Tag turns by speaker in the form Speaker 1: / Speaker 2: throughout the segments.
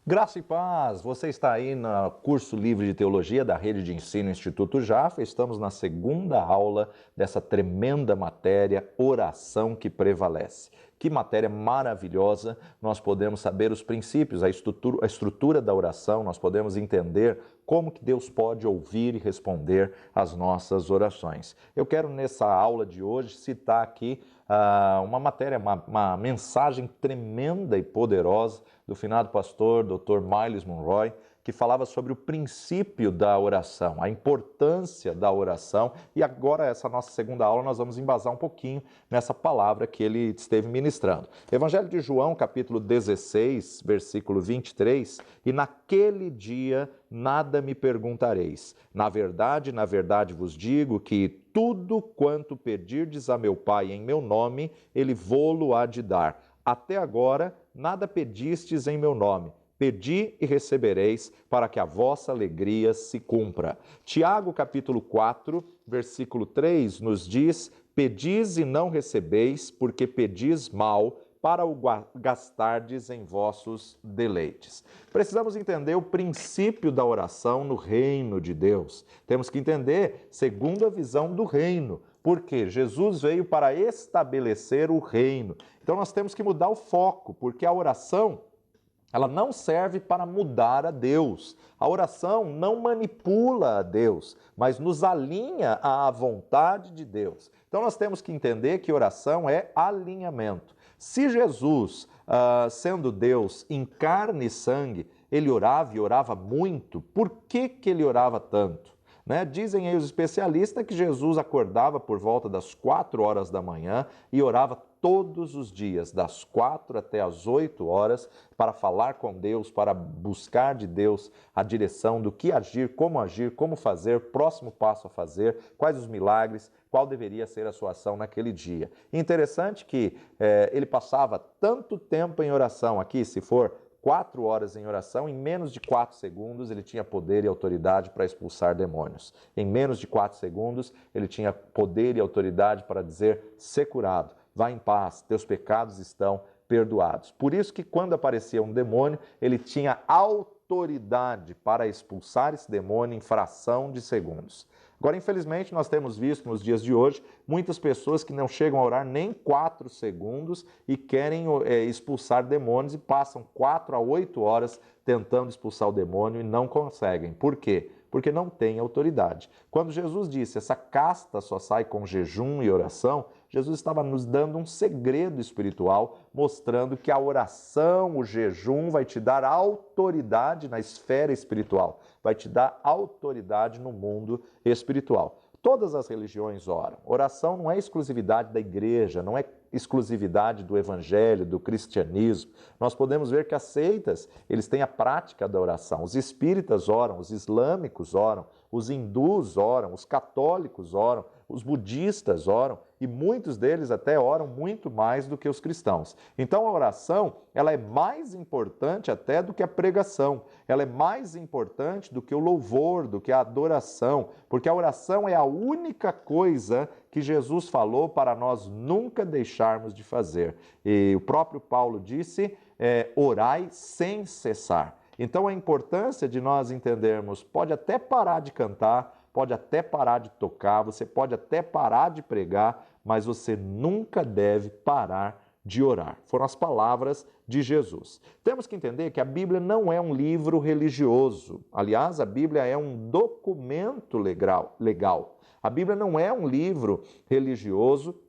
Speaker 1: Graça e paz, você está aí no curso livre de teologia da Rede de Ensino Instituto Jaffa. Estamos na segunda aula dessa tremenda matéria, oração que prevalece. Que matéria maravilhosa, nós podemos saber os princípios, a estrutura da oração, nós podemos entender como que Deus pode ouvir e responder às nossas orações. Eu quero nessa aula de hoje citar aqui uma matéria, uma mensagem tremenda e poderosa do finado pastor Dr. Myles Munroe, que falava sobre o princípio da oração, a importância da oração. E agora, essa nossa segunda aula, nós vamos embasar um pouquinho nessa palavra que ele esteve ministrando. Evangelho de João, capítulo 16, versículo 23, e naquele dia nada me perguntareis. Na verdade vos digo que tudo quanto pedirdes a meu Pai em meu nome, ele vô-lo há de dar. Até agora, nada pedistes em meu nome. Pedi e recebereis, para que a vossa alegria se cumpra. Tiago, capítulo 4, versículo 3, nos diz: pedis e não recebeis, porque pedis mal, para o gastardes em vossos deleites. Precisamos entender o princípio da oração no reino de Deus. Temos que entender segundo a visão do reino, porque Jesus veio para estabelecer o reino. Então nós temos que mudar o foco, porque a oração, ela não serve para mudar a Deus. A oração não manipula a Deus, mas nos alinha à vontade de Deus. Então nós temos que entender que oração é alinhamento. Se Jesus, sendo Deus em carne e sangue, ele orava e orava muito, por que ele orava tanto? Dizem aí os especialistas que Jesus acordava por volta das 4 horas da manhã e orava todos os dias, das 4 até as 8 horas, para falar com Deus, para buscar de Deus a direção do que agir, como fazer, próximo passo a fazer, quais os milagres, qual deveria ser a sua ação naquele dia. Interessante que ele passava tanto tempo em oração aqui, se for 4 horas em oração, em menos de 4 segundos ele tinha poder e autoridade para expulsar demônios. Em menos de 4 segundos ele tinha poder e autoridade para dizer: ser curado, vá em paz, teus pecados estão perdoados. Por isso que quando aparecia um demônio, ele tinha autoridade para expulsar esse demônio em fração de segundos. Agora, infelizmente, nós temos visto nos dias de hoje muitas pessoas que não chegam a orar nem 4 segundos e querem expulsar demônios e passam 4 a 8 horas tentando expulsar o demônio e não conseguem. Por quê? Porque não tem autoridade. Quando Jesus disse: essa casta só sai com jejum e oração, Jesus estava nos dando um segredo espiritual, mostrando que a oração, o jejum, vai te dar autoridade na esfera espiritual, vai te dar autoridade no mundo espiritual. Todas as religiões oram. Oração não é exclusividade da igreja, não é exclusividade do evangelho, do cristianismo. Nós podemos ver que as seitas, eles têm a prática da oração. Os espíritas oram, os islâmicos oram, os hindus oram, os católicos oram, os budistas oram e muitos deles até oram muito mais do que os cristãos. Então a oração, ela é mais importante até do que a pregação. Ela é mais importante do que o louvor, do que a adoração, porque a oração é a única coisa que Jesus falou para nós nunca deixarmos de fazer. E o próprio Paulo disse: orai sem cessar. Então a importância de nós entendermos, pode até parar de cantar, pode até parar de tocar, você pode até parar de pregar, mas você nunca deve parar de orar. Foram as palavras de Jesus. Temos que entender que a Bíblia não é um livro religioso. Aliás, a Bíblia é um documento legal. A Bíblia não é um livro religioso,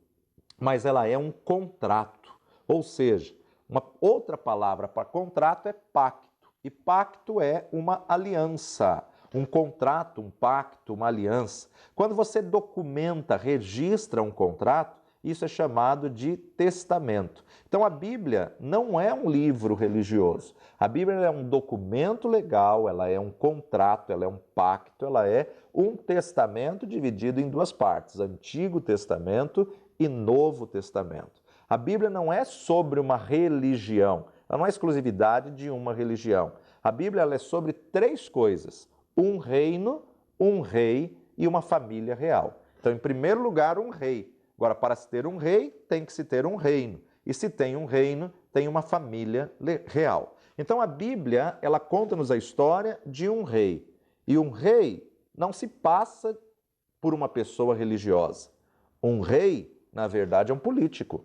Speaker 1: mas ela é um contrato. Ou seja, uma outra palavra para contrato é pacto. E pacto é uma aliança. Um contrato, um pacto, uma aliança. Quando você documenta, registra um contrato, isso é chamado de testamento. Então a Bíblia não é um livro religioso. A Bíblia é um documento legal, ela é um contrato, ela é um pacto, ela é um testamento dividido em 2 partes, Antigo Testamento e Novo Testamento. A Bíblia não é sobre uma religião, ela não é exclusividade de uma religião. A Bíblia ela é sobre 3 coisas: um reino, um rei e uma família real. Então, em primeiro lugar, um rei. Agora, para se ter um rei, tem que se ter um reino. E se tem um reino, tem uma família real. Então a Bíblia, ela conta-nos a história de um rei. E um rei não se passa por uma pessoa religiosa. Um rei, na verdade, é um político.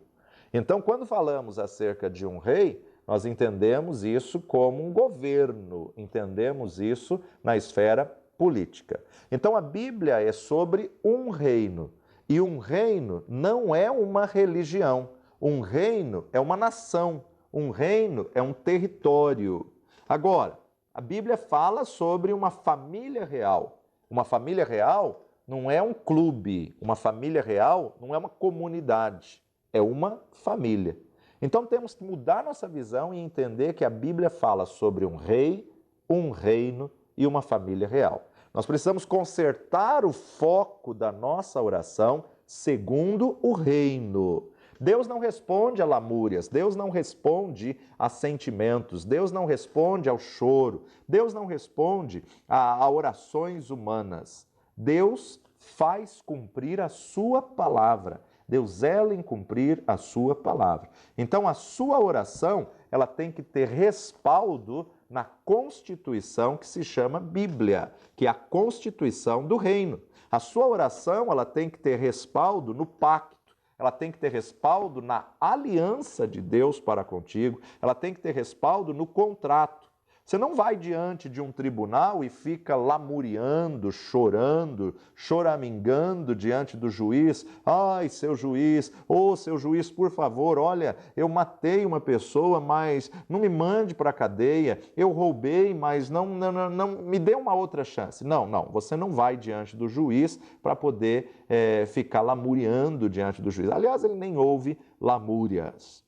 Speaker 1: Então, quando falamos acerca de um rei, nós entendemos isso como um governo, entendemos isso na esfera política. Então, a Bíblia é sobre um reino. E um reino não é uma religião. Um reino é uma nação. Um reino é um território. Agora, a Bíblia fala sobre uma família real. Uma família real não é um clube. Uma família real não é uma comunidade. É uma família. Então temos que mudar nossa visão e entender que a Bíblia fala sobre um rei, um reino e uma família real. Nós precisamos consertar o foco da nossa oração segundo o reino. Deus não responde a lamúrias, Deus não responde a sentimentos, Deus não responde ao choro, Deus não responde a orações humanas. Deus faz cumprir a sua palavra. Deus zela em cumprir a sua palavra. Então, a sua oração, ela tem que ter respaldo na Constituição que se chama Bíblia, que é a Constituição do Reino. A sua oração, ela tem que ter respaldo no pacto, ela tem que ter respaldo na aliança de Deus para contigo, ela tem que ter respaldo no contrato. Você não vai diante de um tribunal e fica lamuriando, chorando, choramingando diante do juiz. Ai, seu juiz, seu juiz, por favor, olha, eu matei uma pessoa, mas não me mande para a cadeia. Eu roubei, mas não me dê uma outra chance. Não, você não vai diante do juiz para poder ficar lamuriando diante do juiz. Aliás, ele nem ouve lamúrias.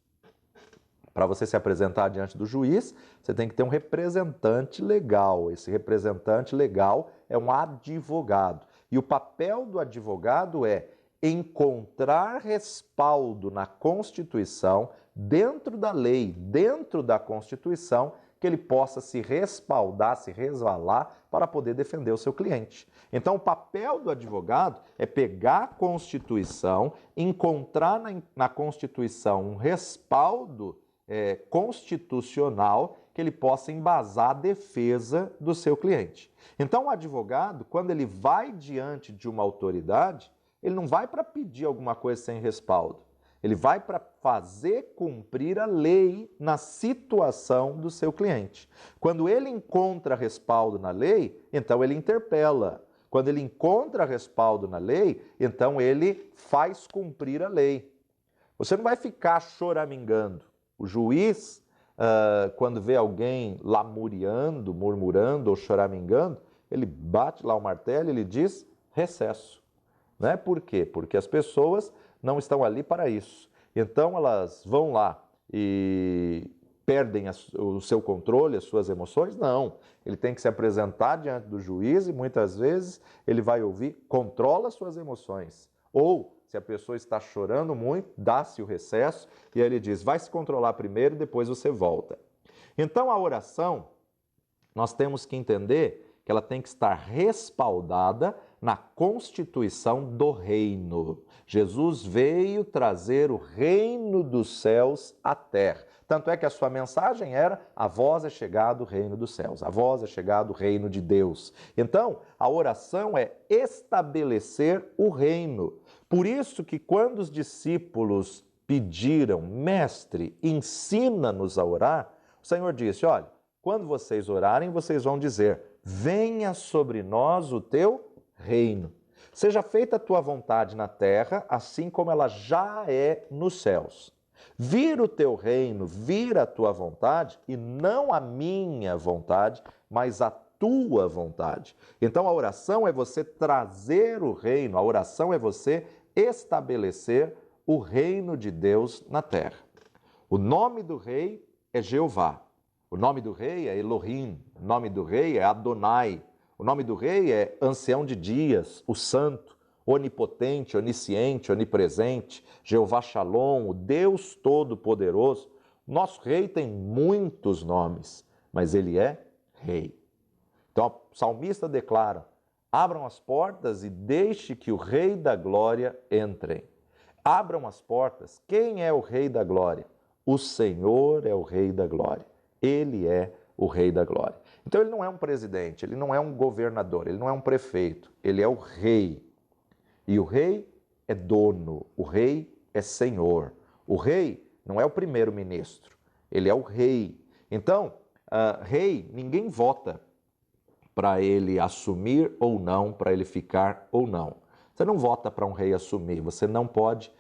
Speaker 1: Para você se apresentar diante do juiz, você tem que ter um representante legal. Esse representante legal é um advogado. E o papel do advogado é encontrar respaldo na Constituição, dentro da lei, dentro da Constituição, que ele possa se respaldar, se resvalar para poder defender o seu cliente. Então, o papel do advogado é pegar a Constituição, encontrar na Constituição um respaldo constitucional que ele possa embasar a defesa do seu cliente. Então, o advogado, quando ele vai diante de uma autoridade, ele não vai para pedir alguma coisa sem respaldo. Ele vai para fazer cumprir a lei na situação do seu cliente. Quando ele encontra respaldo na lei, então ele interpela. Quando ele encontra respaldo na lei, então ele faz cumprir a lei. Você não vai ficar choramingando. O juiz, quando vê alguém lamuriando, murmurando ou choramingando, ele bate lá o martelo e ele diz recesso. Né? Por quê? Porque as pessoas não estão ali para isso. Então elas vão lá e perdem o seu controle, as suas emoções? Não. Ele tem que se apresentar diante do juiz e muitas vezes ele vai ouvir, controla as suas emoções. Ou, se a pessoa está chorando muito, dá-se o recesso e aí ele diz, vai se controlar primeiro e depois você volta. Então a oração, nós temos que entender que ela tem que estar respaldada na constituição do reino. Jesus veio trazer o reino dos céus à terra. Tanto é que a sua mensagem era, a vós é chegado o reino dos céus, a vós é chegado o reino de Deus. Então, a oração é estabelecer o reino. Por isso que quando os discípulos pediram, mestre, ensina-nos a orar, o Senhor disse, olha, quando vocês orarem, vocês vão dizer, venha sobre nós o teu reino. Seja feita a tua vontade na terra, assim como ela já é nos céus. Vir o teu reino, vir a tua vontade, e não a minha vontade, mas a tua vontade. Então a oração é você trazer o reino, a oração é você estabelecer o reino de Deus na terra. O nome do rei é Jeová. O nome do rei é Elohim. O nome do rei é Adonai. O nome do rei é Ancião de Dias, o Santo, onipotente, onisciente, onipresente, Jeová Shalom, o Deus Todo-Poderoso. Nosso rei tem muitos nomes, mas ele é rei. Então o salmista declara, abram as portas e deixe que o rei da glória entre. Abram as portas. Quem é o rei da glória? O Senhor é o rei da glória. Ele é o Rei da Glória. Então ele não é um presidente, ele não é um governador, ele não é um prefeito, ele é o rei. E o rei é dono, o rei é senhor. O rei não é o primeiro-ministro, ele é o rei. Então, rei, ninguém vota para ele assumir ou não, para ele ficar ou não. Você não vota para um rei assumir, você não pode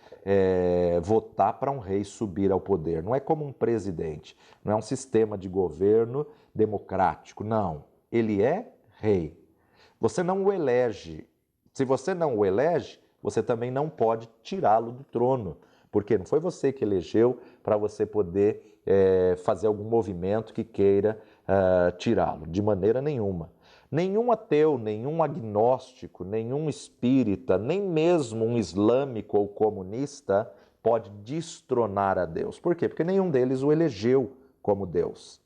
Speaker 1: votar para um rei subir ao poder. Não é como um presidente, não é um sistema de governo democrático, não. Ele é rei. Você não o elege. Se você não o elege, você também não pode tirá-lo do trono, porque não foi você que elegeu para você poder fazer algum movimento que queira tirá-lo, de maneira nenhuma. Nenhum ateu, nenhum agnóstico, nenhum espírita, nem mesmo um islâmico ou comunista pode destronar a Deus. Por quê? Porque nenhum deles o elegeu como Deus.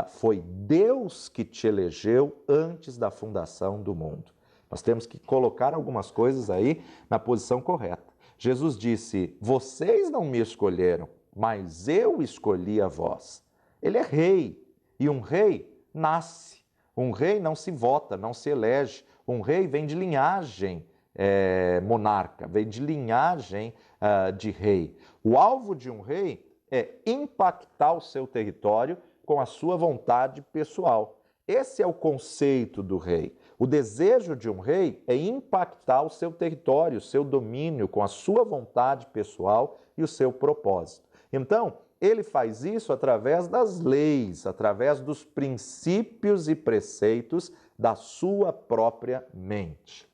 Speaker 1: Foi Deus que te elegeu antes da fundação do mundo. Nós temos que colocar algumas coisas aí na posição correta. Jesus disse: vocês não me escolheram, mas eu escolhi a vós. Ele é rei, e um rei nasce. Um rei não se vota, não se elege. Um rei vem de linhagem monarca, vem de linhagem de rei. O alvo de um rei é impactar o seu território com a sua vontade pessoal. Esse é o conceito do rei. O desejo de um rei é impactar o seu território, o seu domínio com a sua vontade pessoal e o seu propósito. Então, ele faz isso através das leis, através dos princípios e preceitos da sua própria mente.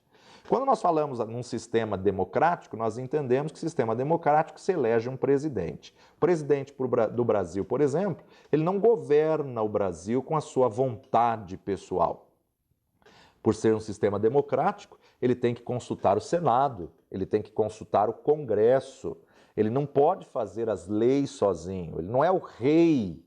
Speaker 1: Quando nós falamos num sistema democrático, nós entendemos que o sistema democrático se elege um presidente. O presidente do Brasil, por exemplo, ele não governa o Brasil com a sua vontade pessoal. Por ser um sistema democrático, ele tem que consultar o Senado, ele tem que consultar o Congresso. Ele não pode fazer as leis sozinho, ele não é o rei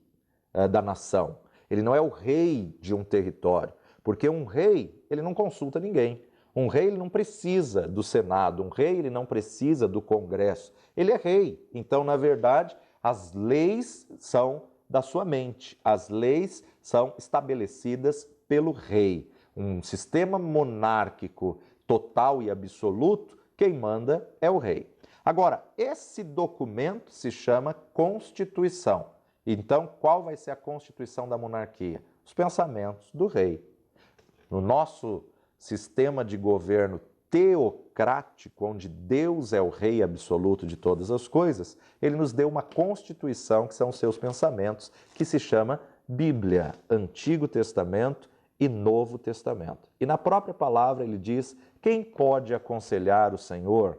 Speaker 1: da nação, ele não é o rei de um território, porque um rei, ele não consulta ninguém. Um rei ele não precisa do Senado, um rei ele não precisa do Congresso, ele é rei. Então, na verdade, as leis são da sua mente, as leis são estabelecidas pelo rei. Um sistema monárquico total e absoluto, quem manda é o rei. Agora, esse documento se chama Constituição. Então, qual vai ser a Constituição da monarquia? Os pensamentos do rei. No nosso sistema de governo teocrático, onde Deus é o rei absoluto de todas as coisas, ele nos deu uma Constituição, que são os seus pensamentos, que se chama Bíblia, Antigo Testamento e Novo Testamento. E na própria palavra ele diz: quem pode aconselhar o Senhor?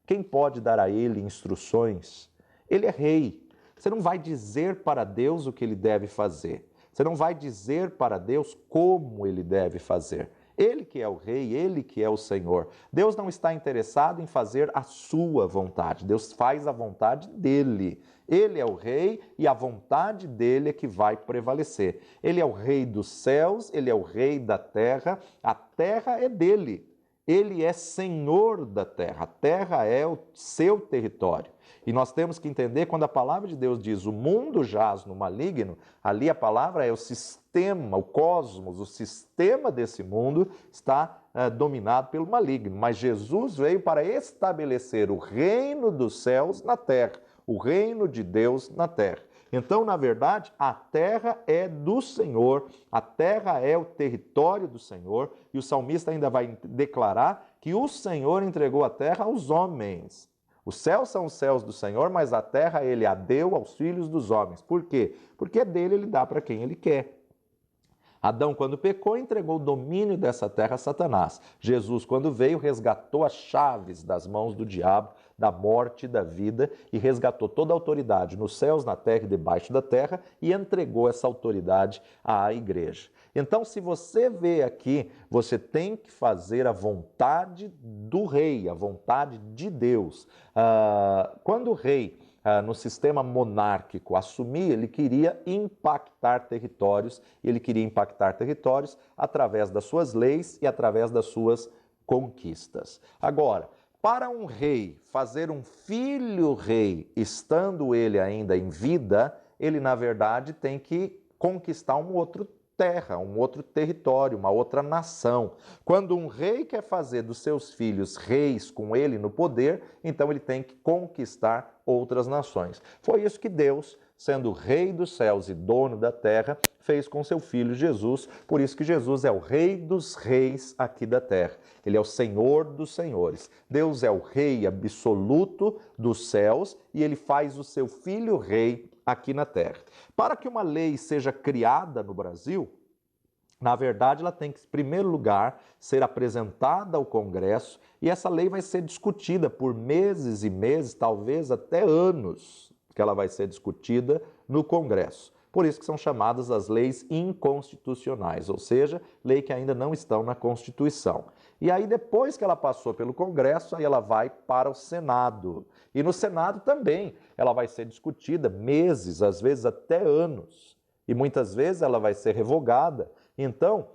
Speaker 1: Quem pode dar a ele instruções? Ele é rei. Você não vai dizer para Deus o que ele deve fazer. Você não vai dizer para Deus como ele deve fazer. Ele que é o rei, ele que é o Senhor. Deus não está interessado em fazer a sua vontade. Deus faz a vontade dele. Ele é o rei e a vontade dele é que vai prevalecer. Ele é o rei dos céus, ele é o rei da terra. A terra é dele. Ele é senhor da terra. A terra é o seu território. E nós temos que entender, quando a palavra de Deus diz o mundo jaz no maligno, ali a palavra é o sistema, o cosmos, o sistema desse mundo está dominado pelo maligno. Mas Jesus veio para estabelecer o reino dos céus na terra, o reino de Deus na terra. Então, na verdade, a terra é do Senhor, a terra é o território do Senhor, e o salmista ainda vai declarar que o Senhor entregou a terra aos homens. Os céus são os céus do Senhor, mas a terra ele a deu aos filhos dos homens. Por quê? Porque dele ele dá para quem ele quer. Adão, quando pecou, entregou o domínio dessa terra a Satanás. Jesus, quando veio, resgatou as chaves das mãos do diabo, da morte e da vida, e resgatou toda a autoridade nos céus, na terra e debaixo da terra, e entregou essa autoridade à igreja. Então, se você vê aqui, você tem que fazer a vontade do rei, a vontade de Deus. Quando o rei, no sistema monárquico, assumia, ele queria impactar territórios, e ele queria impactar territórios através das suas leis e através das suas conquistas. Agora, para um rei fazer um filho rei, estando ele ainda em vida, ele na verdade tem que conquistar um outro terra, um outro território, uma outra nação. Quando um rei quer fazer dos seus filhos reis com ele no poder, então ele tem que conquistar outras nações. Foi isso que Deus, sendo rei dos céus e dono da terra, fez com seu filho Jesus. Por isso que Jesus é o rei dos reis aqui da terra. Ele é o Senhor dos senhores. Deus é o rei absoluto dos céus e ele faz o seu filho rei aqui na terra. Para que uma lei seja criada no Brasil, na verdade, ela tem que, em primeiro lugar, ser apresentada ao Congresso e essa lei vai ser discutida por meses e meses, talvez até anos, que ela vai ser discutida no Congresso. Por isso que são chamadas as leis inconstitucionais, ou seja, lei que ainda não estão na Constituição. E aí, depois que ela passou pelo Congresso, aí ela vai para o Senado. E no Senado também ela vai ser discutida meses, às vezes até anos. E muitas vezes ela vai ser revogada. Então,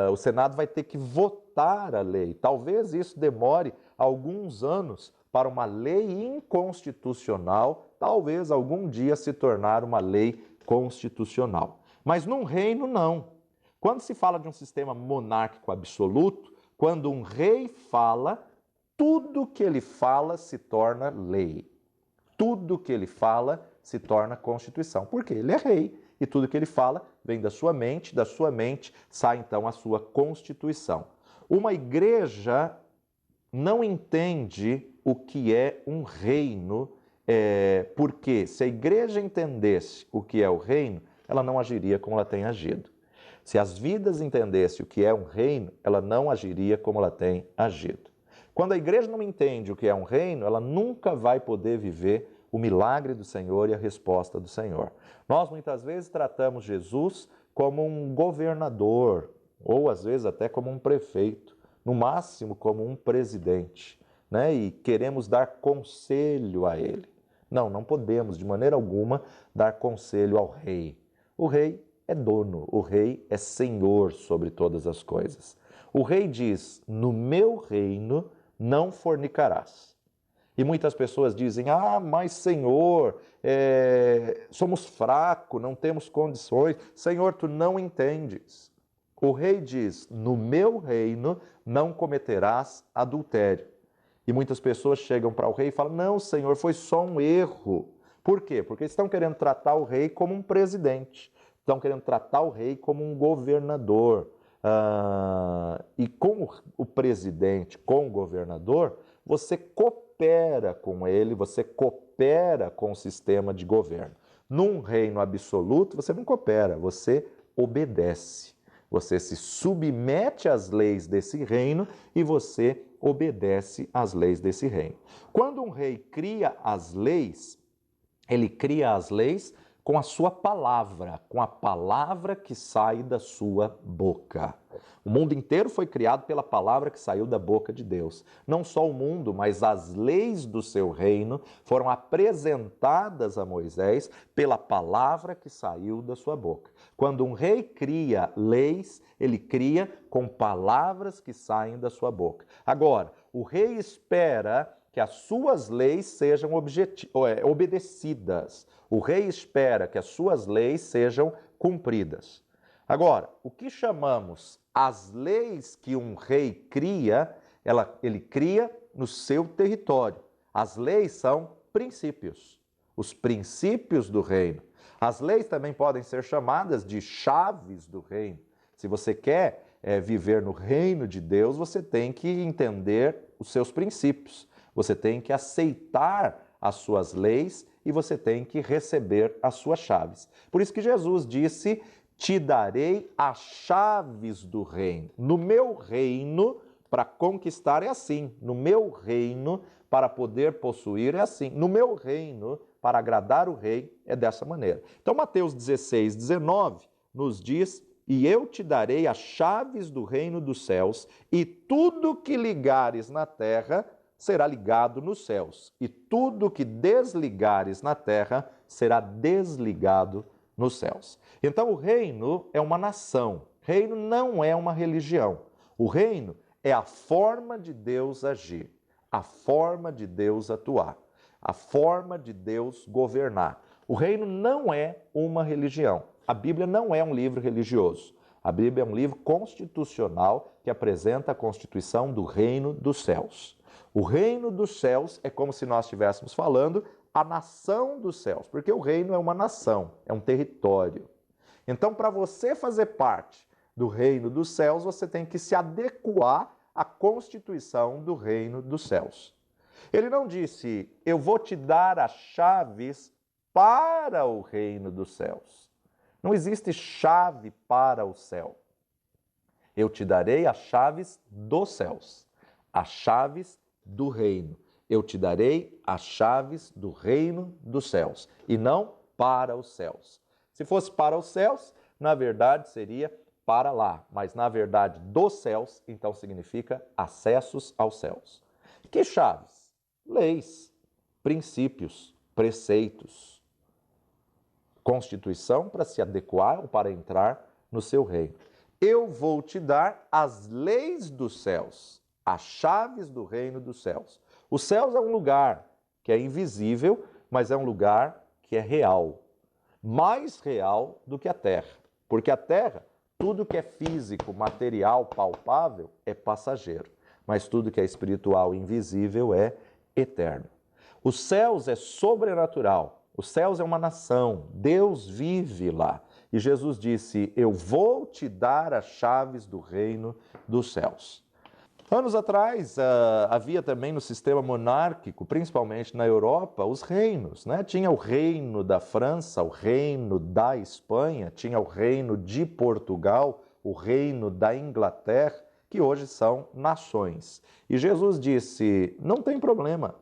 Speaker 1: o Senado vai ter que votar a lei. Talvez isso demore alguns anos para uma lei inconstitucional, talvez algum dia se tornar uma lei constitucional. Mas num reino, não. Quando se fala de um sistema monárquico absoluto, quando um rei fala, tudo que ele fala se torna lei. Tudo que ele fala se torna Constituição, porque ele é rei e tudo que ele fala vem da sua mente sai então a sua Constituição. Uma igreja não entende o que é um reino, porque se a igreja entendesse o que é o reino, ela não agiria como ela tem agido. Se as vidas entendessem o que é um reino, ela não agiria como ela tem agido. Quando a igreja não entende o que é um reino, ela nunca vai poder viver o milagre do Senhor e a resposta do Senhor. Nós muitas vezes tratamos Jesus como um governador, ou às vezes até como um prefeito, no máximo como um presidente, né? E queremos dar conselho a ele. Não, não podemos de maneira alguma dar conselho ao rei. O rei é dono, o rei é senhor sobre todas as coisas. O rei diz: no meu reino não fornicarás. E muitas pessoas dizem: mas Senhor, somos fracos, não temos condições. Senhor, tu não entendes. O rei diz: no meu reino não cometerás adultério. E muitas pessoas chegam para o rei e falam: não, Senhor, foi só um erro. Por quê? Porque estão querendo tratar o rei como um presidente. Estão querendo tratar o rei como um governador. E com o presidente, com o governador, você coopera com ele, você coopera com o sistema de governo. Num reino absoluto, você não coopera, você obedece. Você se submete às leis desse reino e você obedece às leis desse reino. Quando um rei cria as leis, ele cria as leis com a sua palavra, com a palavra que sai da sua boca. O mundo inteiro foi criado pela palavra que saiu da boca de Deus. Não só o mundo, mas as leis do seu reino foram apresentadas a Moisés pela palavra que saiu da sua boca. Quando um rei cria leis, ele cria com palavras que saem da sua boca. Agora, o rei espera que as suas leis sejam obedecidas. O rei espera que as suas leis sejam cumpridas. Agora, o que chamamos as leis que um rei cria, ele cria no seu território. As leis são princípios, os princípios do reino. As leis também podem ser chamadas de chaves do reino. Se você quer viver no reino de Deus, você tem que entender os seus princípios. Você tem que aceitar as suas leis e você tem que receber as suas chaves. Por isso que Jesus disse: te darei as chaves do reino. No meu reino, para conquistar é assim. No meu reino, para poder possuir é assim. No meu reino, para agradar o rei, é dessa maneira. Então, Mateus 16, 19 nos diz: e eu te darei as chaves do reino dos céus, e tudo que ligares na terra será ligado nos céus, e tudo que desligares na terra será desligado nos céus. Então, o reino é uma nação. Reino não é uma religião. O reino é a forma de Deus agir, a forma de Deus atuar, a forma de Deus governar. O reino não é uma religião. A Bíblia não é um livro religioso. A Bíblia é um livro constitucional que apresenta a constituição do reino dos céus. O reino dos céus é como se nós estivéssemos falando a nação dos céus, porque o reino é uma nação, é um território. Então, para você fazer parte do reino dos céus, você tem que se adequar à constituição do reino dos céus. Ele não disse, eu vou te dar as chaves para o reino dos céus. Não existe chave para o céu. Eu te darei as chaves dos céus, as chaves do reino. Eu te darei as chaves do reino dos céus, e não para os céus. Se fosse para os céus, na verdade seria para lá, mas na verdade dos céus, então significa acessos aos céus. Que chaves? Leis, princípios, preceitos, constituição para se adequar ou para entrar no seu reino. Eu vou te dar as leis dos céus, as chaves do reino dos céus. Os céus é um lugar que é invisível, mas é um lugar que é real. Mais real do que a terra. Porque a terra, tudo que é físico, material, palpável, é passageiro. Mas tudo que é espiritual e invisível é eterno. Os céus é sobrenatural. Os céus é uma nação. Deus vive lá. E Jesus disse, eu vou te dar as chaves do reino dos céus. Anos atrás, havia também no sistema monárquico, principalmente na Europa, os reinos, né? Tinha o reino da França, o reino da Espanha, tinha o reino de Portugal, o reino da Inglaterra, que hoje são nações. E Jesus disse, não tem problema,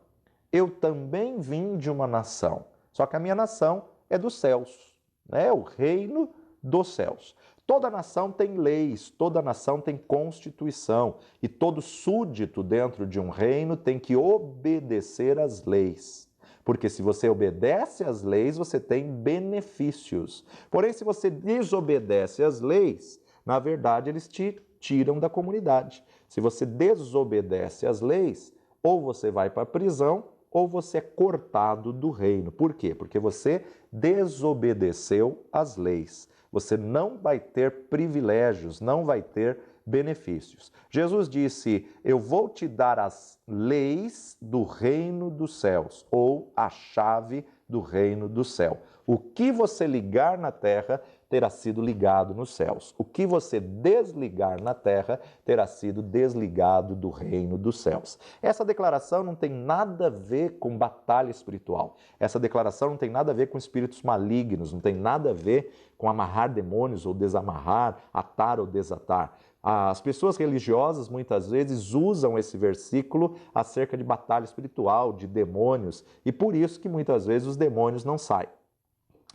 Speaker 1: eu também vim de uma nação, só que a minha nação é dos céus, né? O reino dos céus. Toda nação tem leis, toda nação tem constituição e todo súdito dentro de um reino tem que obedecer às leis. Porque se você obedece às leis, você tem benefícios. Porém, se você desobedece às leis, na verdade, eles te tiram da comunidade. Se você desobedece às leis, ou você vai para a prisão, ou você é cortado do reino. Por quê? Porque você desobedeceu às leis. Você não vai ter privilégios, não vai ter benefícios. Jesus disse, eu vou te dar as leis do reino dos céus, ou a chave do reino do céu. O que você ligar na terra terá sido ligado nos céus. O que você desligar na terra terá sido desligado do reino dos céus. Essa declaração não tem nada a ver com batalha espiritual. Essa declaração não tem nada a ver com espíritos malignos, não tem nada a ver com amarrar demônios ou desamarrar, atar ou desatar. As pessoas religiosas muitas vezes usam esse versículo acerca de batalha espiritual, de demônios, e por isso que muitas vezes os demônios não saem.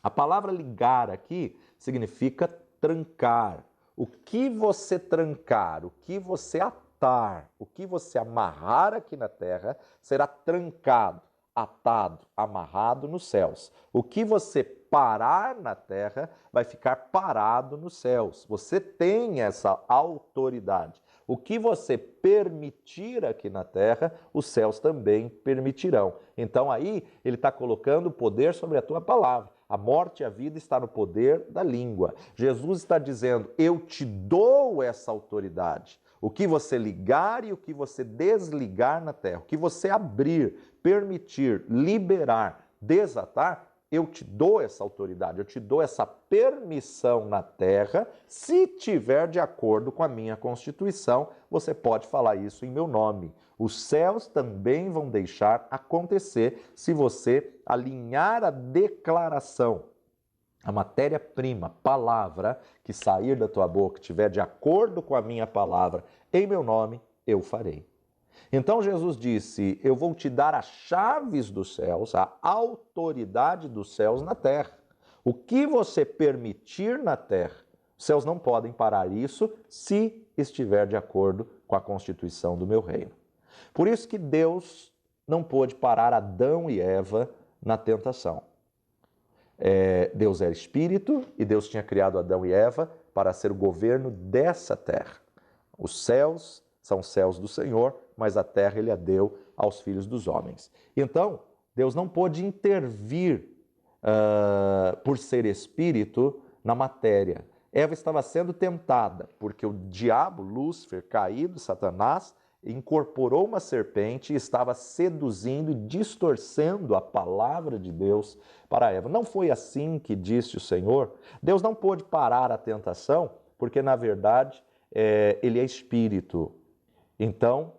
Speaker 1: A palavra ligar aqui significa trancar. O que você trancar, o que você atar, o que você amarrar aqui na terra será trancado, atado, amarrado nos céus. O que você parar na terra vai ficar parado nos céus. Você tem essa autoridade. O que você permitir aqui na terra, os céus também permitirão. Então aí ele está colocando o poder sobre a tua palavra. A morte e a vida está no poder da língua. Jesus está dizendo, eu te dou essa autoridade. O que você ligar e o que você desligar na terra, o que você abrir, permitir, liberar, desatar, eu te dou essa autoridade, eu te dou essa permissão na terra, se tiver de acordo com a minha Constituição, você pode falar isso em meu nome. Os céus também vão deixar acontecer se você alinhar a declaração, a matéria-prima, palavra, que sair da tua boca, estiver de acordo com a minha palavra, em meu nome, eu farei. Então Jesus disse, eu vou te dar as chaves dos céus, a autoridade dos céus na terra. O que você permitir na terra, os céus não podem parar isso se estiver de acordo com a constituição do meu reino. Por isso que Deus não pôde parar Adão e Eva na tentação. Deus era espírito e Deus tinha criado Adão e Eva para ser o governo dessa terra. Os céus são os céus do Senhor, mas a terra ele a deu aos filhos dos homens. Então, Deus não pôde intervir por ser espírito, na matéria. Eva estava sendo tentada, porque o diabo, Lúcifer, caído, Satanás, incorporou uma serpente e estava seduzindo e distorcendo a palavra de Deus para Eva. Não foi assim que disse o Senhor? Deus não pôde parar a tentação, porque, na verdade, ele é espírito. Então,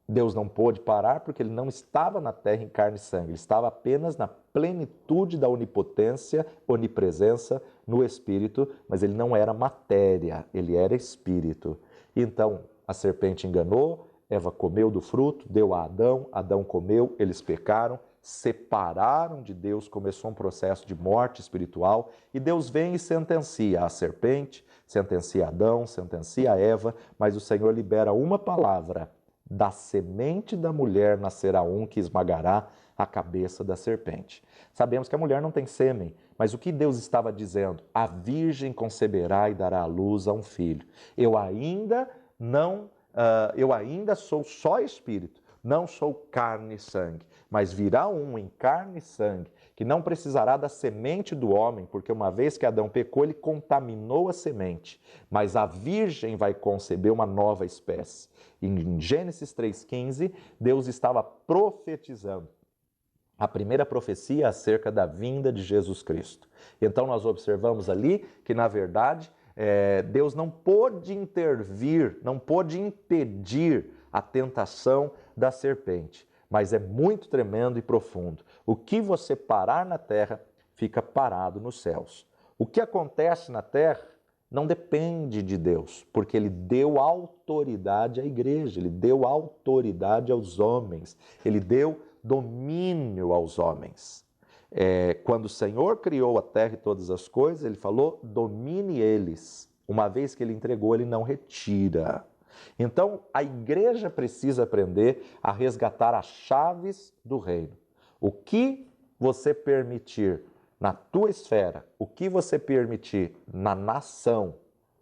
Speaker 1: Deus não pôde parar porque ele não estava na terra em carne e sangue, ele estava apenas na plenitude da onipotência, onipresença no Espírito, mas ele não era matéria, ele era Espírito. Então, a serpente enganou, Eva comeu do fruto, deu a Adão, Adão comeu, eles pecaram, separaram de Deus, começou um processo de morte espiritual, e Deus vem e sentencia a serpente, sentencia Adão, sentencia Eva, mas o Senhor libera uma palavra: da semente da mulher nascerá um que esmagará a cabeça da serpente. Sabemos que a mulher não tem sêmen, mas o que Deus estava dizendo? A virgem conceberá e dará à luz a um filho. Eu ainda sou só espírito, não sou carne e sangue, mas virá um em carne e sangue, que não precisará da semente do homem, porque uma vez que Adão pecou, ele contaminou a semente, mas a virgem vai conceber uma nova espécie. Em Gênesis 3,15, Deus estava profetizando a primeira profecia acerca da vinda de Jesus Cristo. Então nós observamos ali que, na verdade, Deus não pôde intervir, não pôde impedir a tentação da serpente, mas é muito tremendo e profundo. O que você parar na terra, fica parado nos céus. O que acontece na terra não depende de Deus, porque ele deu autoridade à igreja, ele deu autoridade aos homens, ele deu domínio aos homens. Quando o Senhor criou a terra e todas as coisas, ele falou: domine eles. Uma vez que ele entregou, ele não retira. Então, a igreja precisa aprender a resgatar as chaves do reino. O que você permitir na tua esfera, o que você permitir na nação,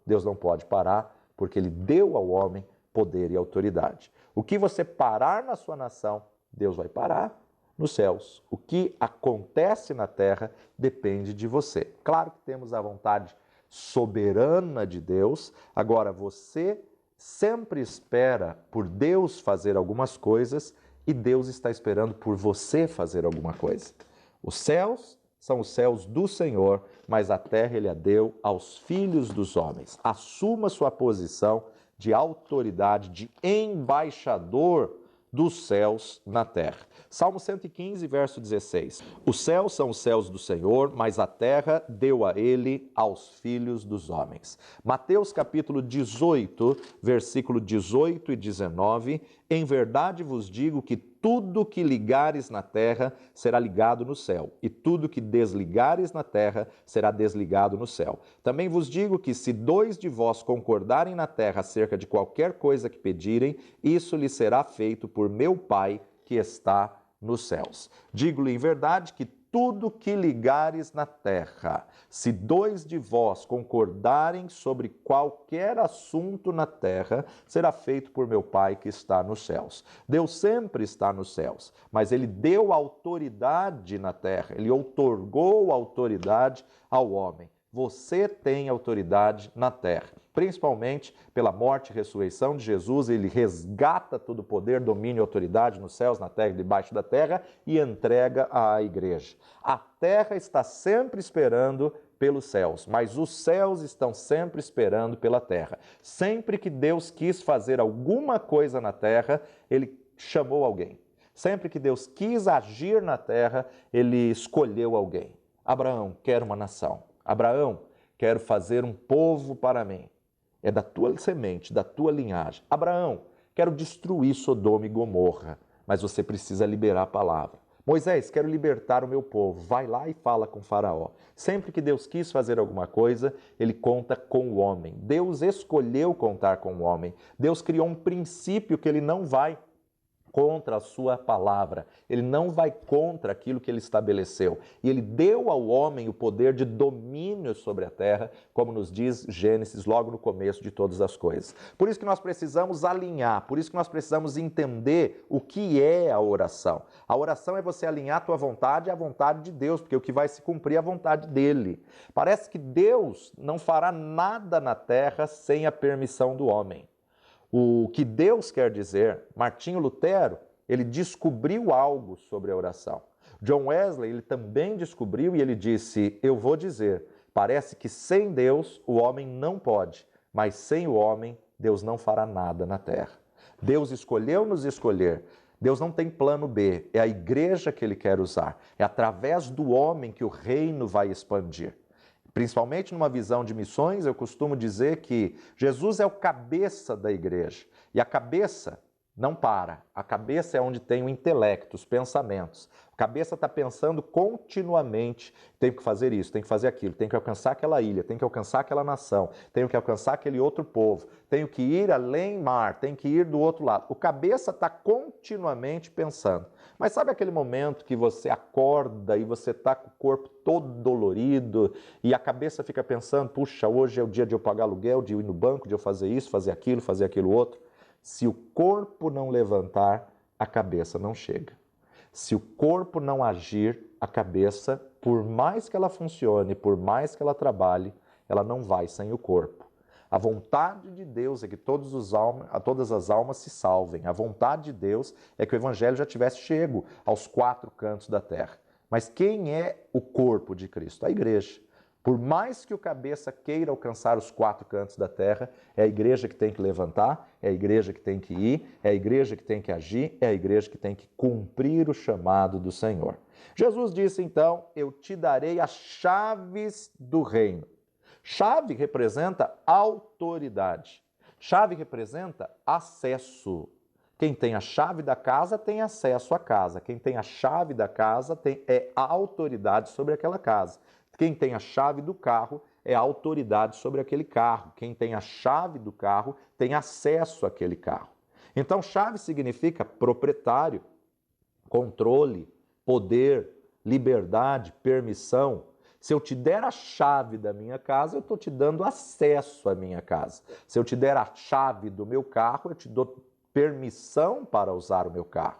Speaker 1: Deus não pode parar, porque ele deu ao homem poder e autoridade. O que você parar na sua nação, Deus vai parar nos céus. O que acontece na terra depende de você. Claro que temos a vontade soberana de Deus, agora você sempre espera por Deus fazer algumas coisas e Deus está esperando por você fazer alguma coisa. Os céus são os céus do Senhor, mas a terra ele a deu aos filhos dos homens. Assuma sua posição de autoridade, de embaixador dos céus na terra. Salmo 115, verso 16. Os céus são os céus do Senhor, mas a terra deu a ele aos filhos dos homens. Mateus capítulo 18, versículo 18 e 19. Em verdade vos digo que tudo que ligares na terra será ligado no céu, e tudo que desligares na terra será desligado no céu. Também vos digo que se 2 de vós concordarem na terra acerca de qualquer coisa que pedirem, isso lhes será feito por meu Pai que está nos céus. Digo-lhe em verdade que tudo que ligares na terra, se 2 de vós concordarem sobre qualquer assunto na terra, será feito por meu Pai que está nos céus. Deus sempre está nos céus, mas ele deu autoridade na terra, ele outorgou autoridade ao homem. Você tem autoridade na terra, principalmente pela morte e ressurreição de Jesus. Ele resgata todo o poder, domínio e autoridade nos céus, na terra e debaixo da terra e entrega à igreja. A terra está sempre esperando pelos céus, mas os céus estão sempre esperando pela terra. Sempre que Deus quis fazer alguma coisa na terra, ele chamou alguém. Sempre que Deus quis agir na terra, ele escolheu alguém. Abraão, quero uma nação. Abraão, quero fazer um povo para mim. É da tua semente, da tua linhagem. Abraão, quero destruir Sodoma e Gomorra, mas você precisa liberar a palavra. Moisés, quero libertar o meu povo. Vai lá e fala com Faraó. Sempre que Deus quis fazer alguma coisa, ele conta com o homem. Deus escolheu contar com o homem. Deus criou um princípio que ele não vai contra a sua palavra, ele não vai contra aquilo que ele estabeleceu. E ele deu ao homem o poder de domínio sobre a terra, como nos diz Gênesis logo no começo de todas as coisas. Por isso que nós precisamos alinhar, por isso que nós precisamos entender o que é a oração. A oração é você alinhar a tua vontade à vontade de Deus, porque o que vai se cumprir é a vontade dele. Parece que Deus não fará nada na terra sem a permissão do homem. O que Deus quer dizer, Martinho Lutero, ele descobriu algo sobre a oração. John Wesley, ele também descobriu e ele disse, eu vou dizer, parece que sem Deus o homem não pode, mas sem o homem Deus não fará nada na terra. Deus escolheu nos escolher. Deus não tem plano B, é a igreja que ele quer usar. É através do homem que o reino vai expandir. Principalmente numa visão de missões, eu costumo dizer que Jesus é o cabeça da igreja. E a cabeça não para. A cabeça é onde tem o intelecto, os pensamentos. A cabeça está pensando continuamente, tenho que fazer isso, tenho que fazer aquilo, tenho que alcançar aquela ilha, tenho que alcançar aquela nação, tenho que alcançar aquele outro povo, tenho que ir além mar, tenho que ir do outro lado. O cabeça está continuamente pensando. Mas sabe aquele momento que você acorda e você está com o corpo todo dolorido e a cabeça fica pensando, puxa, hoje é o dia de eu pagar aluguel, de eu ir no banco, de eu fazer isso, fazer aquilo outro. Se o corpo não levantar, a cabeça não chega. Se o corpo não agir, a cabeça, por mais que ela funcione, por mais que ela trabalhe, ela não vai sem o corpo. A vontade de Deus é que todas as almas se salvem. A vontade de Deus é que o evangelho já tivesse chego aos 4 cantos da terra. Mas quem é o corpo de Cristo? A igreja. Por mais que o cabeça queira alcançar os 4 cantos da terra, é a igreja que tem que levantar, é a igreja que tem que ir, é a igreja que tem que agir, é a igreja que tem que cumprir o chamado do Senhor. Jesus disse então, eu te darei as chaves do reino. Chave representa autoridade. Chave representa acesso. Quem tem a chave da casa tem acesso à casa. Quem tem a chave da casa é a autoridade sobre aquela casa. Quem tem a chave do carro é a autoridade sobre aquele carro. Quem tem a chave do carro tem acesso àquele carro. Então, chave significa proprietário, controle, poder, liberdade, permissão. Se eu te der a chave da minha casa, eu estou te dando acesso à minha casa. Se eu te der a chave do meu carro, eu te dou permissão para usar o meu carro.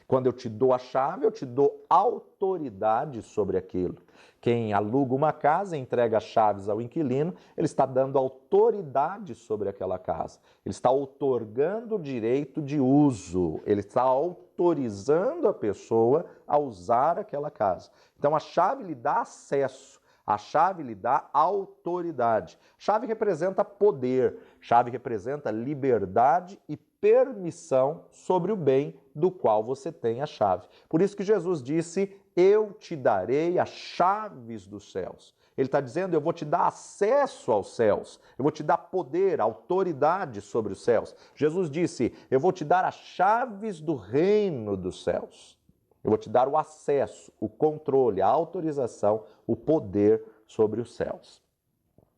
Speaker 1: Quando eu te dou a chave, eu te dou autoridade sobre aquilo. Quem aluga uma casa, entrega as chaves ao inquilino, ele está dando autoridade sobre aquela casa. Ele está outorgando o direito de uso, ele está autorizando a pessoa a usar aquela casa. Então a chave lhe dá acesso, a chave lhe dá autoridade. Chave representa poder, chave representa liberdade e permissão sobre o bem do qual você tem a chave. Por isso que Jesus disse, eu te darei as chaves dos céus. Ele está dizendo, eu vou te dar acesso aos céus, eu vou te dar poder, autoridade sobre os céus. Jesus disse, eu vou te dar as chaves do reino dos céus. Eu vou te dar o acesso, o controle, a autorização, o poder sobre os céus.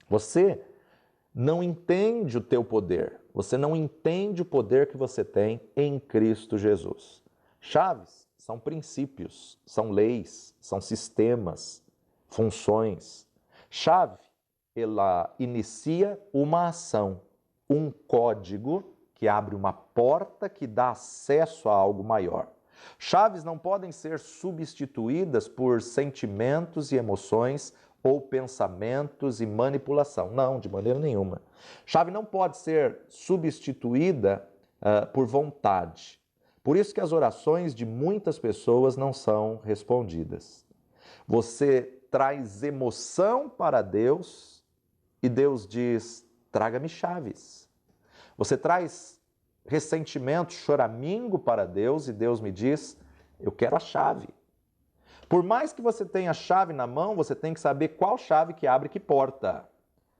Speaker 1: Você não entende o teu poder, você não entende o poder que você tem em Cristo Jesus. Chaves são princípios, são leis, são sistemas, funções. Chave, ela inicia uma ação, um código que abre uma porta que dá acesso a algo maior. Chaves não podem ser substituídas por sentimentos e emoções ou pensamentos e manipulação. Não, de maneira nenhuma. Chave não pode ser substituída por vontade. Por isso que as orações de muitas pessoas não são respondidas. Você traz emoção para Deus e Deus diz, traga-me chaves. Você traz ressentimento, choramingo para Deus e Deus me diz, eu quero a chave. Por mais que você tenha a chave na mão, você tem que saber qual chave que abre que porta.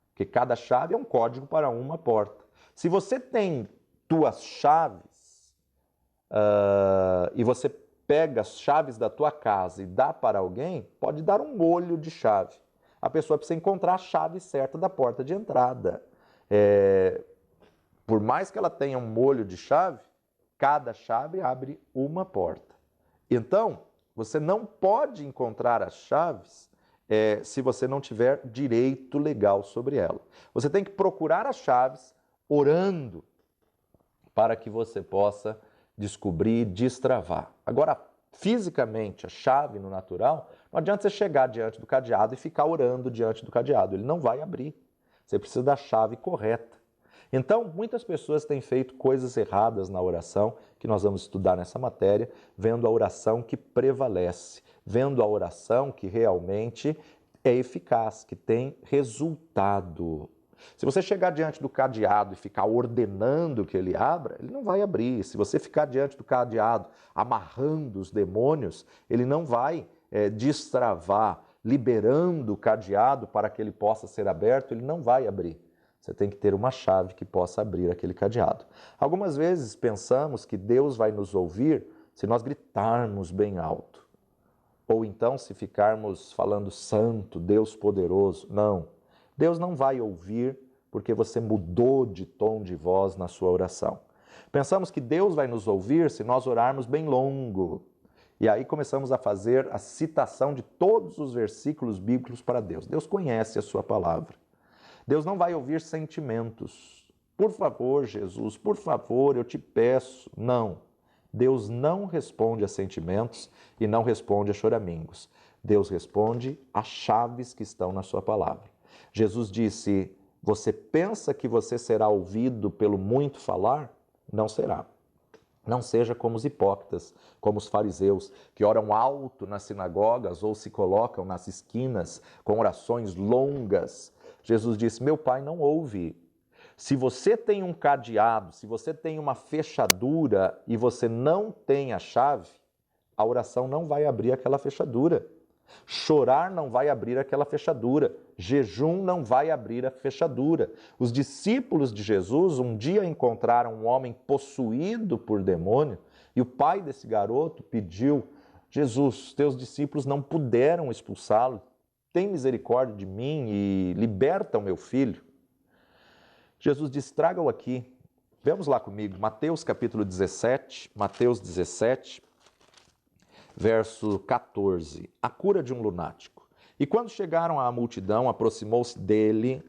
Speaker 1: Porque cada chave é um código para uma porta. Se você tem tuas chaves e você pega as chaves da tua casa e dá para alguém, pode dar um molho de chave. A pessoa precisa encontrar a chave certa da porta de entrada. Por mais que ela tenha um molho de chave, cada chave abre uma porta. Então, você não pode encontrar as chaves se você não tiver direito legal sobre ela. Você tem que procurar as chaves orando para que você possa descobrir, destravar. Agora, fisicamente, a chave no natural, não adianta você chegar diante do cadeado e ficar orando diante do cadeado. Ele não vai abrir. Você precisa da chave correta. Então, muitas pessoas têm feito coisas erradas na oração, que nós vamos estudar nessa matéria, vendo a oração que prevalece, vendo a oração que realmente é eficaz, que tem resultado. Se você chegar diante do cadeado e ficar ordenando que ele abra, ele não vai abrir. Se você ficar diante do cadeado amarrando os demônios, ele não vai destravar, liberando o cadeado para que ele possa ser aberto, ele não vai abrir. Você tem que ter uma chave que possa abrir aquele cadeado. Algumas vezes pensamos que Deus vai nos ouvir se nós gritarmos bem alto. Ou então se ficarmos falando santo, Deus poderoso. Não. Deus não vai ouvir porque você mudou de tom de voz na sua oração. Pensamos que Deus vai nos ouvir se nós orarmos bem longo. E aí começamos a fazer a citação de todos os versículos bíblicos para Deus. Deus conhece a sua palavra. Deus não vai ouvir sentimentos. Por favor, Jesus, por favor, eu te peço. Não. Deus não responde a sentimentos e não responde a choramingos. Deus responde a chaves que estão na sua palavra. Jesus disse, você pensa que você será ouvido pelo muito falar? Não será. Não seja como os hipócritas, como os fariseus, que oram alto nas sinagogas ou se colocam nas esquinas com orações longas. Jesus disse, meu Pai não ouve. Se você tem um cadeado, se você tem uma fechadura e você não tem a chave, a oração não vai abrir aquela fechadura. Chorar não vai abrir aquela fechadura. Jejum não vai abrir a fechadura. Os discípulos de Jesus um dia encontraram um homem possuído por demônio e o pai desse garoto pediu, Jesus, teus discípulos não puderam expulsá-lo. Tem misericórdia de mim e liberta o meu filho. Jesus disse, traga-o aqui. Vamos lá comigo, Mateus capítulo 17, Mateus 17, verso 14, a cura de um lunático. E quando chegaram à multidão, aproximou-se dele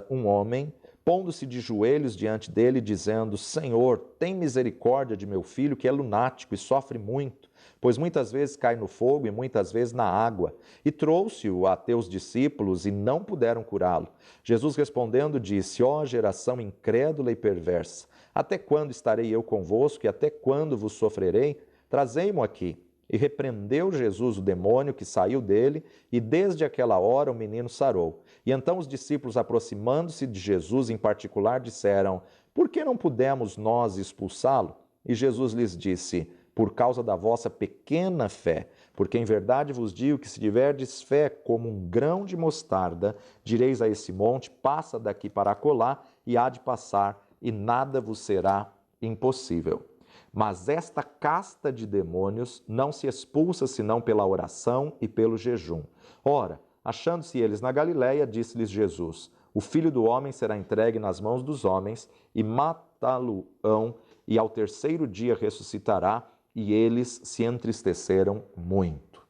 Speaker 1: um homem, pondo-se de joelhos diante dele, dizendo, Senhor, tem misericórdia de meu filho, que é lunático e sofre muito, pois muitas vezes cai no fogo e muitas vezes na água. E trouxe-o a teus discípulos e não puderam curá-lo. Jesus respondendo disse, ó geração incrédula e perversa, até quando estarei eu convosco e até quando vos sofrerei? Trazei-mo aqui. E repreendeu Jesus o demônio que saiu dele, e desde aquela hora o menino sarou. E então os discípulos, aproximando-se de Jesus em particular, disseram, por que não pudemos nós expulsá-lo? E Jesus lhes disse, por causa da vossa pequena fé, porque em verdade vos digo que se tiverdes fé como um grão de mostarda, direis a esse monte, passa daqui para acolá, e há de passar, e nada vos será impossível. Mas esta casta de demônios não se expulsa senão pela oração e pelo jejum. Ora, achando-se eles na Galiléia, disse-lhes Jesus, o Filho do Homem será entregue nas mãos dos homens e matá-lo-ão, e ao terceiro dia ressuscitará, e eles se entristeceram muito.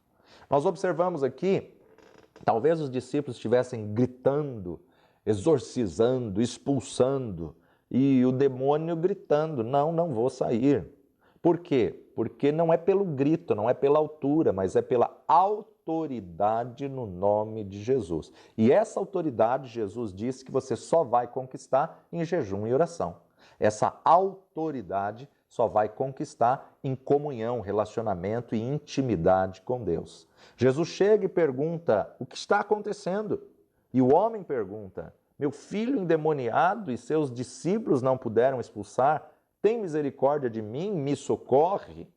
Speaker 1: Nós observamos aqui, talvez os discípulos estivessem gritando, exorcizando, expulsando, e o demônio gritando, não vou sair. Por quê? Porque não é pelo grito, não é pela altura, mas é pela autoridade no nome de Jesus. E essa autoridade, Jesus disse que você só vai conquistar em jejum e oração. Essa autoridade só vai conquistar em comunhão, relacionamento e intimidade com Deus. Jesus chega e pergunta, o que está acontecendo? E o homem pergunta, meu filho endemoniado e seus discípulos não puderam expulsar, tem misericórdia de mim, me socorre?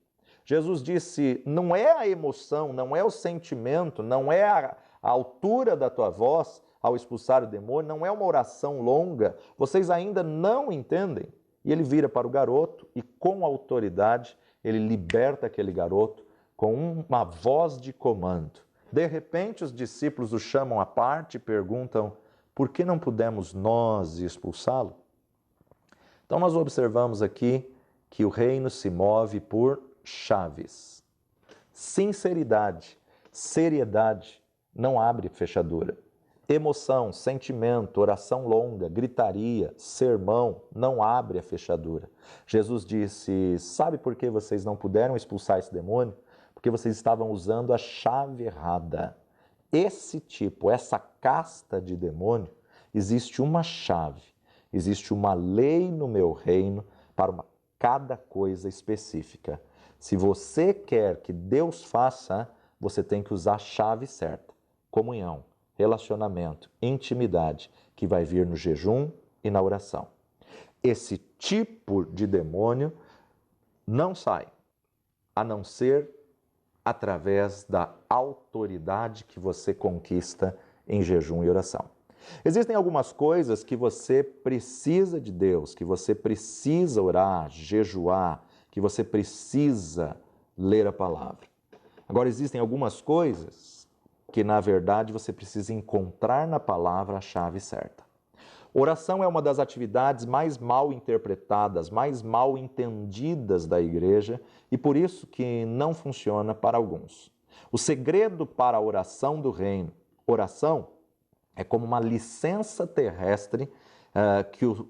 Speaker 1: Jesus disse, não é a emoção, não é o sentimento, não é a altura da tua voz ao expulsar o demônio, não é uma oração longa, vocês ainda não entendem? E ele vira para o garoto e com autoridade ele liberta aquele garoto com uma voz de comando. De repente os discípulos o chamam à parte e perguntam, por que não pudemos nós expulsá-lo? Então nós observamos aqui que o reino se move por chaves. Sinceridade, seriedade, não abre fechadura. Emoção, sentimento, oração longa, gritaria, sermão, não abre a fechadura. Jesus disse: sabe por que vocês não puderam expulsar esse demônio? Porque vocês estavam usando a chave errada. Esse tipo, essa casta de demônio, existe uma chave, existe uma lei no meu reino para cada coisa específica. Se você quer que Deus faça, você tem que usar a chave certa. Comunhão, relacionamento, intimidade, que vai vir no jejum e na oração. Esse tipo de demônio não sai, a não ser através da autoridade que você conquista em jejum e oração. Existem algumas coisas que você precisa de Deus, que você precisa orar, jejuar, que você precisa ler a palavra. Agora, existem algumas coisas que, na verdade, você precisa encontrar na palavra a chave certa. Oração é uma das atividades mais mal interpretadas, mais mal entendidas da igreja e por isso que não funciona para alguns. O segredo para a oração do reino, oração é como uma licença terrestre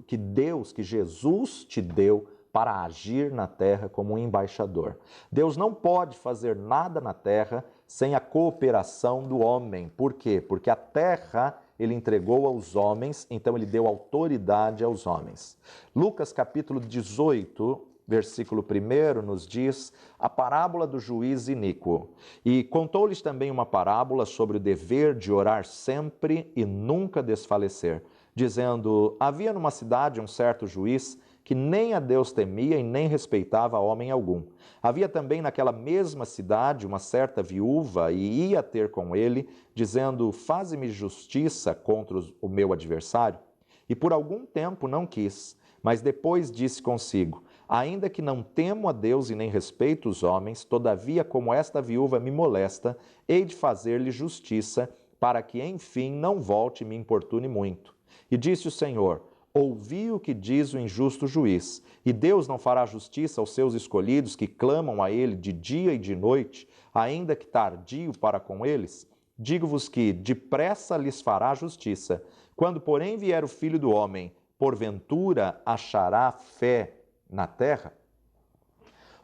Speaker 1: que Deus, que Jesus te deu para agir na terra como um embaixador. Deus não pode fazer nada na terra sem a cooperação do homem. Por quê? Porque a terra ele entregou aos homens, então ele deu autoridade aos homens. Lucas capítulo 18, versículo 1 nos diz a parábola do juiz iníquo. E contou-lhes também uma parábola sobre o dever de orar sempre e nunca desfalecer, dizendo: havia numa cidade um certo juiz que nem a Deus temia e nem respeitava homem algum. Havia também naquela mesma cidade uma certa viúva e ia ter com ele, dizendo: faze-me justiça contra o meu adversário. E por algum tempo não quis, mas depois disse consigo: ainda que não temo a Deus e nem respeito os homens, todavia, como esta viúva me molesta, hei de fazer-lhe justiça, para que, enfim, não volte e me importune muito. E disse o Senhor: ouvi o que diz o injusto juiz, e Deus não fará justiça aos seus escolhidos que clamam a ele de dia e de noite, ainda que tardio para com eles? Digo-vos que depressa lhes fará justiça. Quando, porém, vier o Filho do Homem, porventura achará fé na terra?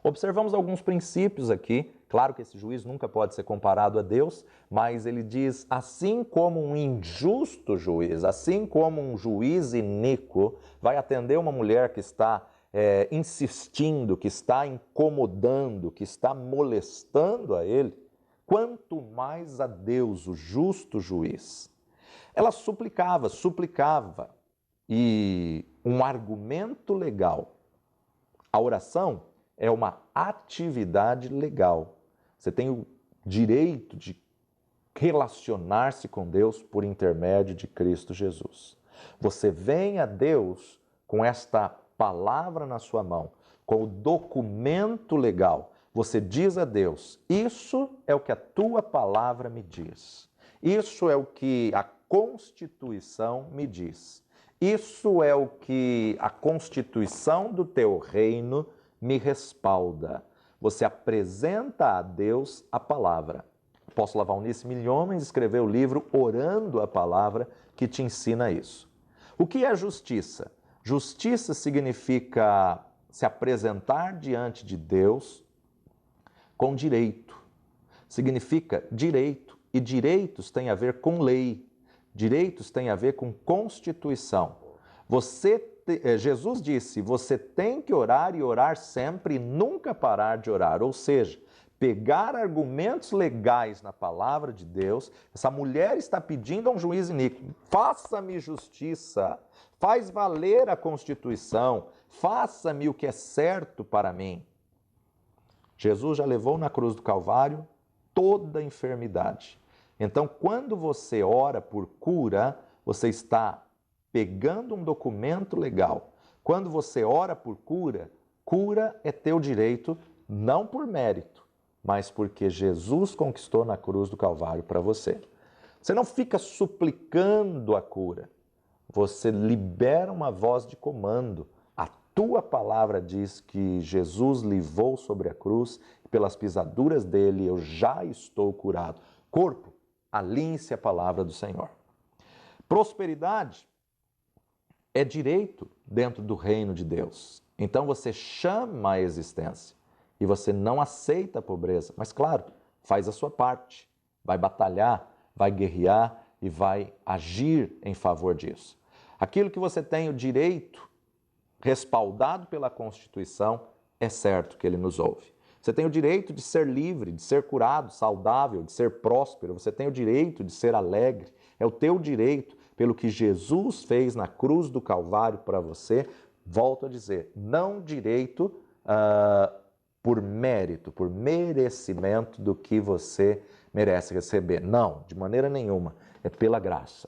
Speaker 1: Observamos alguns princípios aqui. Claro que esse juiz nunca pode ser comparado a Deus, mas ele diz: assim como um injusto juiz, assim como um juiz iníquo vai atender uma mulher que está insistindo, que está incomodando, que está molestando a ele, quanto mais a Deus, o justo juiz. Ela suplicava, e um argumento legal. A oração é uma atividade legal. Você tem o direito de relacionar-se com Deus por intermédio de Cristo Jesus. Você vem a Deus com esta palavra na sua mão, com o documento legal. Você diz a Deus: isso é o que a tua palavra me diz. Isso é o que a Constituição me diz. Isso é o que a Constituição do teu reino me respalda. Você apresenta a Deus a palavra. O apóstolo Valnice Milhomens escreveu o livro Orando a Palavra, que te ensina isso. O que é justiça? Justiça significa se apresentar diante de Deus com direito. Significa direito. E direitos têm a ver com lei. Direitos têm a ver com Constituição. Jesus disse: você tem que orar e orar sempre e nunca parar de orar. Ou seja, pegar argumentos legais na palavra de Deus. Essa mulher está pedindo a um juiz iníquo: faça-me justiça, faz valer a Constituição, faça-me o que é certo para mim. Jesus já levou na cruz do Calvário toda a enfermidade. Então, quando você ora por cura, você está pegando um documento legal. Quando você ora por cura, cura é teu direito, não por mérito, mas porque Jesus conquistou na cruz do Calvário para você. Você não fica suplicando a cura, você libera uma voz de comando. A tua palavra diz que Jesus livrou sobre a cruz e pelas pisaduras dele eu já estou curado. Corpo, alinhe-se à palavra do Senhor. Prosperidade é direito dentro do reino de Deus. Então você chama a existência e você não aceita a pobreza, mas claro, faz a sua parte, vai batalhar, vai guerrear e vai agir em favor disso. Aquilo que você tem o direito, respaldado pela Constituição, é certo que ele nos ouve. Você tem o direito de ser livre, de ser curado, saudável, de ser próspero, você tem o direito de ser alegre, é o teu direito pelo que Jesus fez na cruz do Calvário para você. Volto a dizer, não direito por mérito, por merecimento do que você merece receber. Não, de maneira nenhuma, é pela graça.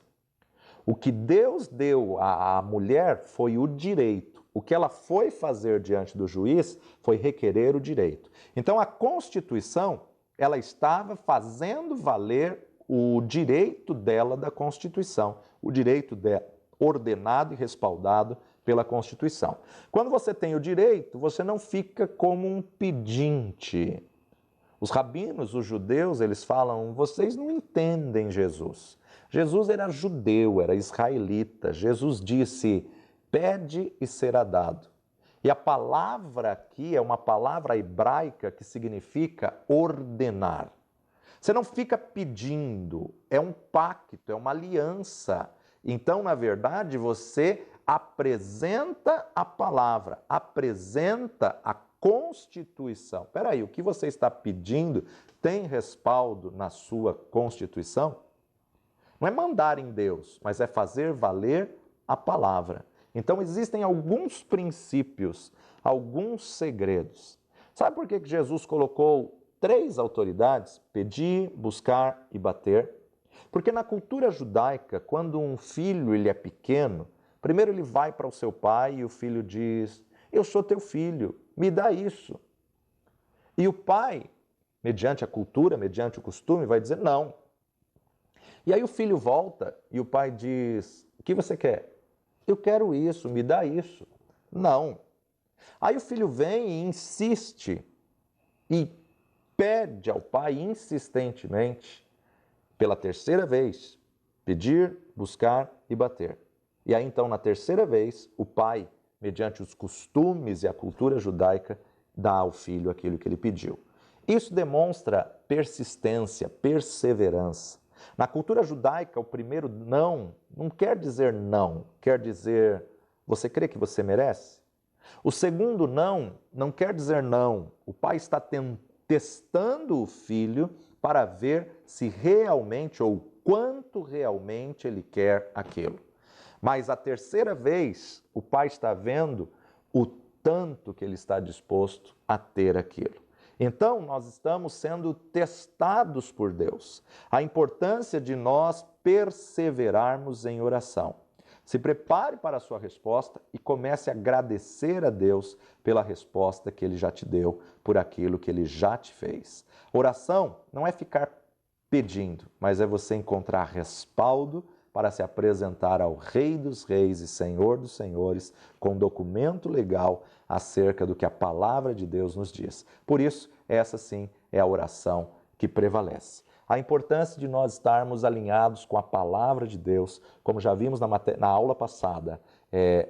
Speaker 1: O que Deus deu à mulher foi o direito. O que ela foi fazer diante do juiz foi requerer o direito. Então a Constituição, ela estava fazendo valer o direito dela da Constituição, o direito dela ordenado e respaldado pela Constituição. Quando você tem o direito, você não fica como um pedinte. Os rabinos, os judeus, eles falam, vocês não entendem Jesus. Jesus era judeu, era israelita. Jesus disse, pede e será dado. E a palavra aqui é uma palavra hebraica que significa ordenar. Você não fica pedindo, é um pacto, é uma aliança. Então, na verdade, você apresenta a palavra, apresenta a Constituição. Espera aí, o que você está pedindo tem respaldo na sua Constituição? Não é mandar em Deus, mas é fazer valer a palavra. Então, existem alguns princípios, alguns segredos. Sabe por que Jesus colocou 3 autoridades? Pedir, buscar e bater. Porque na cultura judaica, quando um filho ele é pequeno, primeiro ele vai para o seu pai e o filho diz, eu sou teu filho, me dá isso. E o pai, mediante a cultura, mediante o costume, vai dizer não. E aí o filho volta e o pai diz, o que você quer? Eu quero isso, me dá isso. Não. Aí o filho vem e insiste e pede ao pai insistentemente, pela 3ª vez, pedir, buscar e bater. E aí então, na 3ª vez, o pai, mediante os costumes e a cultura judaica, dá ao filho aquilo que ele pediu. Isso demonstra persistência, perseverança. Na cultura judaica, o primeiro não quer dizer não, quer dizer, você crê que você merece? O segundo não quer dizer não. O pai está testando o filho para ver se realmente ou quanto realmente ele quer aquilo. Mas a 3ª vez, o pai está vendo o tanto que ele está disposto a ter aquilo. Então, nós estamos sendo testados por Deus. A importância de nós perseverarmos em oração. Se prepare para a sua resposta e comece a agradecer a Deus pela resposta que Ele já te deu, por aquilo que Ele já te fez. Oração não é ficar pedindo, mas é você encontrar respaldo para se apresentar ao Rei dos Reis e Senhor dos Senhores com um documento legal acerca do que a palavra de Deus nos diz. Por isso, essa sim é a oração que prevalece. A importância de nós estarmos alinhados com a palavra de Deus, como já vimos na aula passada,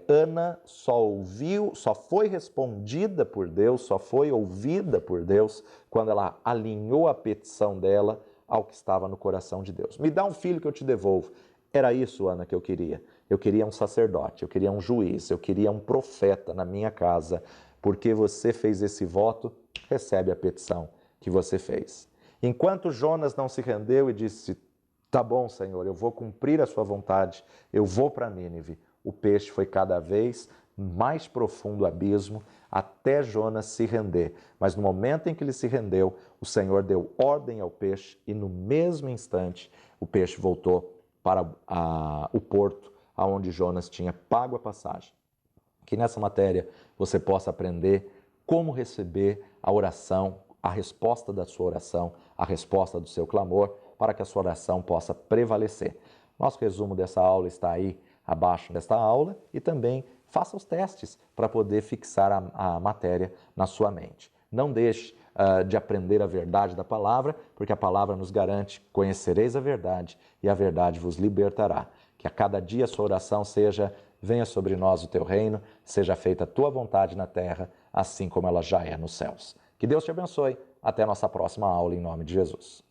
Speaker 1: Ana só foi respondida por Deus, só foi ouvida por Deus quando ela alinhou a petição dela ao que estava no coração de Deus. Me dá um filho que eu te devolvo. Era isso, Ana, que eu queria. Eu queria um sacerdote, eu queria um juiz, eu queria um profeta na minha casa. Porque você fez esse voto, recebe a petição que você fez. Enquanto Jonas não se rendeu e disse, tá bom, Senhor, eu vou cumprir a sua vontade, eu vou para Nínive. O peixe foi cada vez mais profundo o abismo, até Jonas se render. Mas no momento em que ele se rendeu, o Senhor deu ordem ao peixe e no mesmo instante o peixe voltou para o porto aonde Jonas tinha pago a passagem. Que nessa matéria você possa aprender como receber a oração, a resposta da sua oração, a resposta do seu clamor, para que a sua oração possa prevalecer. Nosso resumo dessa aula está aí abaixo desta aula e também faça os testes para poder fixar a matéria na sua mente. Não deixe de aprender a verdade da palavra, porque a palavra nos garante: conhecereis a verdade e a verdade vos libertará. Que a cada dia a sua oração seja: venha sobre nós o teu reino, seja feita a tua vontade na terra, assim como ela já é nos céus. Que Deus te abençoe. Até a nossa próxima aula, em nome de Jesus.